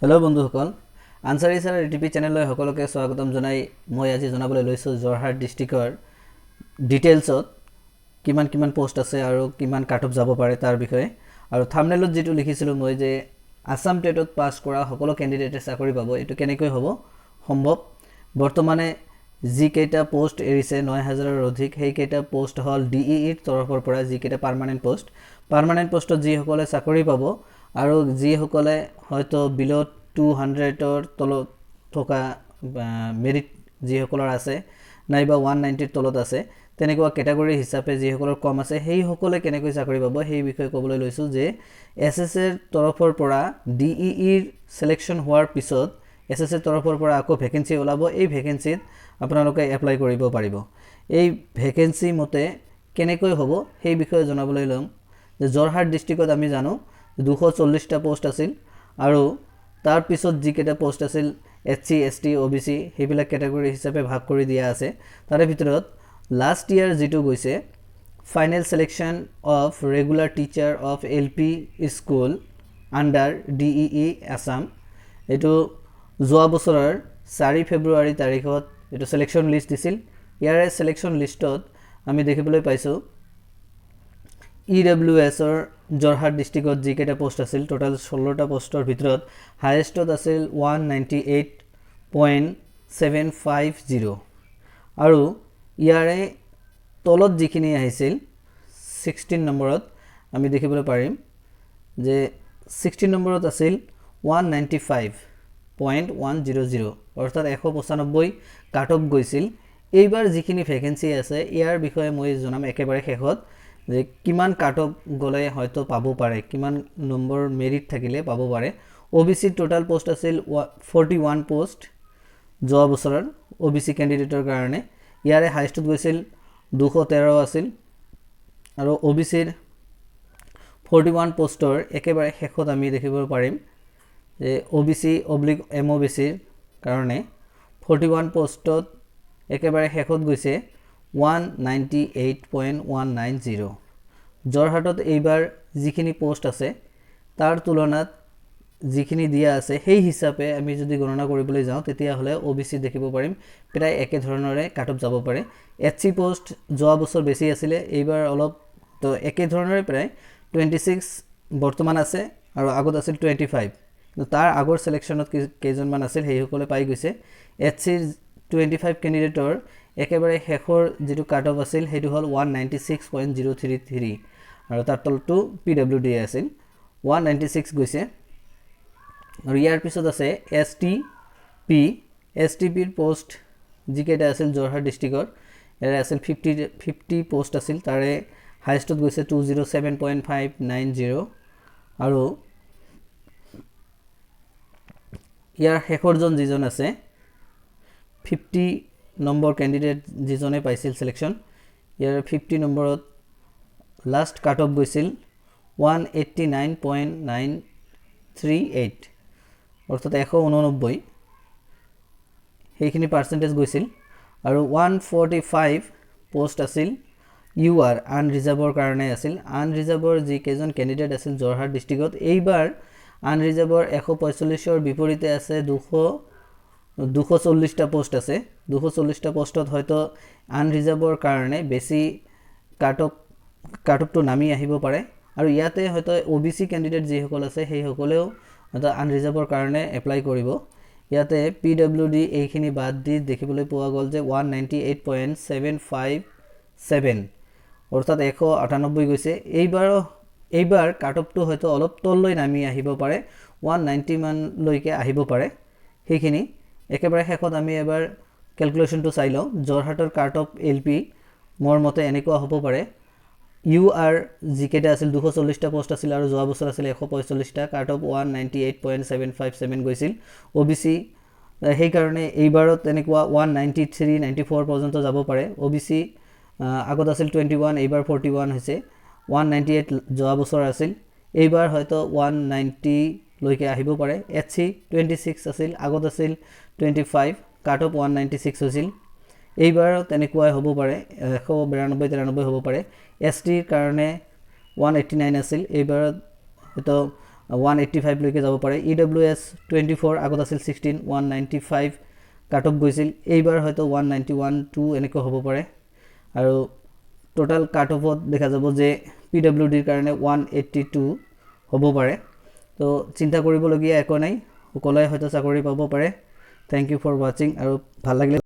Hello' বন্ধুসকল, আনসাৰী sir YouTube চেনেললৈ সকলোকে স্বাগতম জনাই মই আজি জনাবলৈ লৈছোঁ যোৰহাট ডিষ্ট্ৰিক্টৰ ডিটেইলছত কিমান পোষ্ট আছে আৰু কিমান কাট অফ যাব পাৰে তাৰ বিষয়ে। আৰু থাম্বনেইলত যেটো লিখিছিলোঁ মই যে আসাম টেটত পাছ কৰা সকলো ক্যান্ডিডেটে চাকৰি পাব, এটো কেনেকৈ হ'ব সম্ভৱ। বৰ্তমানে যি কেইটা পোষ্ট এৰিছে ৯,০০০ৰ অধিক, সেই কেইটা পোষ্ট হল ডিইইৰ তৰফৰ পৰা যি কেইটা পাৰ্মানেন্ট পোষ্টত যিসকলে চাকৰি পাব আৰু যিসকলে হয়তো বিলো 200ৰ তলত থকা মেৰিট যিসকলৰ আছে নাইবা 190ৰ তলত আছে, তেনেকুৱা ক্যাটাগৰী হিচাপে যিসকলৰ কম আছে সেই সকলে কেনেকৈ চাকৰি পাব সেই বিষয়ে ক'বলৈ লৈছোঁ যে এছএছএৰ তৰফৰ পৰা ডিইইৰ সিলেকশন হোৱাৰ পিছত এছএছএৰ তৰফৰ পৰা আকৌ ভ্যাকেন্সি ওলাব। এই ভ্যাকেন্সিত আপোনালোকে এপ্লাই কৰিব পাৰিব। এই ভ্যাকেন্সি মতে কেনেকৈ হ'ব সেই বিষয়ে জনাবলৈ লম যে যোৰহাট ডিস্ট্ৰিক্টত আমি জানো 240টা পোষ্ট আছিল আৰু তাৰ পিছত যি কেইটা পোষ্ট আছিল এসসি এসটি ওবিসি সেইবিলাক ক্যাটাগৰী হিচাপে ভাগ কৰি দিয়া আছে। তাৰে ভিতৰত লাষ্ট ইয়াৰ যেটো গৈছে final selection of regular teacher of LP school under DEE Assam, এটো যোৱা বছৰৰ 4 ফেব্ৰুৱাৰী তাৰিখত এটো সিলেকশন লিষ্ট দিছিল। ইয়াৰে সিলেকশন লিষ্টত আমি দেখিবলৈ পাইছো ইডব্লিউএছৰ যোৰহাট ডিস্ট্ৰিক্টত যি কেইটা পোষ্ট আছিল টোটাল 16টা পোষ্টৰ ভিতৰত হাইয়েষ্টত আছিল 198.750 আৰু ইয়াৰে তলত যিখিনি আহিছিল 16 নম্বৰত আমি দেখিবলৈ পাৰিম যে 16 নম্বৰত আছিল 195.100 অৰ্থাৎ 195 কাট অফ গৈছিল। এইবাৰ যিখিনি ভ্যাকেন্সি আছে ইয়াৰ বিষয়ে মই জনাম একেবাৰে শেষত যে কিমান কাট অফ গলে হয়তো পাব পাৰে, কিমান নম্বৰ মেৰিট থাকিলে পাব পাৰে। ওবিসি টোটাল পোষ্ট আছিল 41 পোষ্ট যোৱা বছৰৰ ওবিসি ক্যান্ডিডেটৰ কাৰণে, ইয়াৰে হাইয়েষ্টত গৈছিল 213 আছিল আৰু ওবিসিৰ 41 পোষ্টৰ একেবাৰে শেষত আমি দেখিব পাৰিম যে ওবিসি অবলিক এমওবিসিৰ কাৰণে 41 পোষ্টত একেবাৰে শেষত গৈছে 198.190। যোৰহাটত এইবাৰ যিখিনি পোষ্ট আছে তাৰ তুলনাত যিখিনি দিয়া আছে সেই হিচাপে আমি যদি গণনা কৰিবলৈ যাওঁ তেতিয়া হলে ওবিসি দেখিব পাৰিম প্ৰায় একে ধৰণৰে কাট অফ যাব পাৰে। এসসি পোষ্ট যোৱা বছৰ বেছি আছিল, এইবাৰ অলপ তো একে ধৰণৰে প্ৰায় 26 বৰ্তমান আছে আৰু আগত আছিল 25, কিন্তু তাৰ আগৰ সিলেকশনত কেইজনমান আছিল সেই সকলে পাই গৈছে। এসসিৰ 25 ক্যান্ডিডেটৰ একেবাৰে শেষৰ যেটো কাট অফ আছিল হেতু হল 196.033 আৰু তাৰ তলটো পিডব্লিউডি আছিল 196 গৈছে। আৰু ইয়াৰ পিছত আছে এসটিপিৰ পোষ্ট যিকেইটা আছিল যোৰহাট ডিস্ট্ৰিক্টৰ, ইয়াৰে আছিল 50 পোষ্ট আছিল, তাৰে হাইয়েষ্টত গৈছে 207.590 আৰু ইয়াৰ শেষৰজন যিজন আছে 50 নম্বৰ ক্যান্ডিডেট যিজনে পাইছিল সিলেকশন, ইয়াৰ 50 নম্বৰত লাষ্ট কাট অফ গৈছিল 189.938 অৰ্থাৎ 189 সেইখিনি পাৰ্সেন্টেজ গৈছিল। আৰু 145 পোষ্ট আছিল ইউআৰ আনৰিজাৰ্ভৰ কাৰণে আছিল। আনৰিজাৰ্ভৰ যি কেইজন ক্যান্ডিডেট আছিল যোৰহাট ডিস্ট্ৰিক্টত, এইবাৰ আনৰিজাৰ্ভৰ 145ৰ বিপৰীতে আছে 240টা পোষ্ট আছে। 240টা পোষ্টত হয়তো আনৰিজাৰ্ভৰ কাৰণে বেছি কাট অফটো নামি আহিব পাৰে আৰু ইয়াতে হয়তো ওবিসি ক্যান্ডিডেট যিসকল আছে সেই সকলেও হয়তো আনৰিজাৰ্ভৰ কাৰণে এপ্লাই কৰিব। ইয়াতে পিডব্লিউডি এইখিনি বাদ দি দেখিবলৈ পোৱা গ'ল যে 198.757 অৰ্থাৎ 198 গৈছে। এইবাৰ কাট অফটো হয়তো অলপ তললৈ নামি আহিব পাৰে, 190 মান লৈকে আহিব পাৰে। সেইখিনি একেবাৰে শেষত আমি এবাৰ ক্যালকুলেশনটো চাই লওঁ। যোৰহাটৰ কাট অফ এলপি মোৰ মতে এনেকুৱা হ'ব পাৰে, ইউআৰ যিকেইটা আছিল 240টা পোষ্ট আছিল আৰু যোৱা বছৰ আছিল 145টা, কাট অফ 198.757 গৈছিল। ওবিসি সেই কাৰণে এইবাৰত তেনেকুৱা 193 94 পৰ্যন্ত যাব পাৰে। ওবিসি আগত আছিল 21, এইবাৰ 41 হৈছে। 198 যোৱা বছৰ আছিল, এইবাৰ হয়তো 190 লৈকে আহিব পাৰে। এসসি 26 আছিল, আগত আছিল 25, কাট অফ 196 হৈছিল। এইবাৰ তেনেকুৱাই হ'ব পাৰে, 192 93 হ'ব পাৰে। এসটিৰ কাৰণে 189 আছিল, এইবাৰ হয়তো 185 লৈকে যাব পাৰে EWS 24 আগত আছিল 16 195 কাট অফ গৈছিল এইবাৰ হয়তো 191 2 এনেকৈ হ'ব পাৰে আৰু টোটাল কাট অফত দেখা যাব যে PWD ৰ কাৰণে 182 হ'ব পাৰে তো চিন্তা কৰিবলগীয়া একো নাই সকলোৱে হয়তো চাকৰি পাব পাৰে থ্যাংক ইউ ফৰ ওয়াচিং আৰু ভাল লাগিলে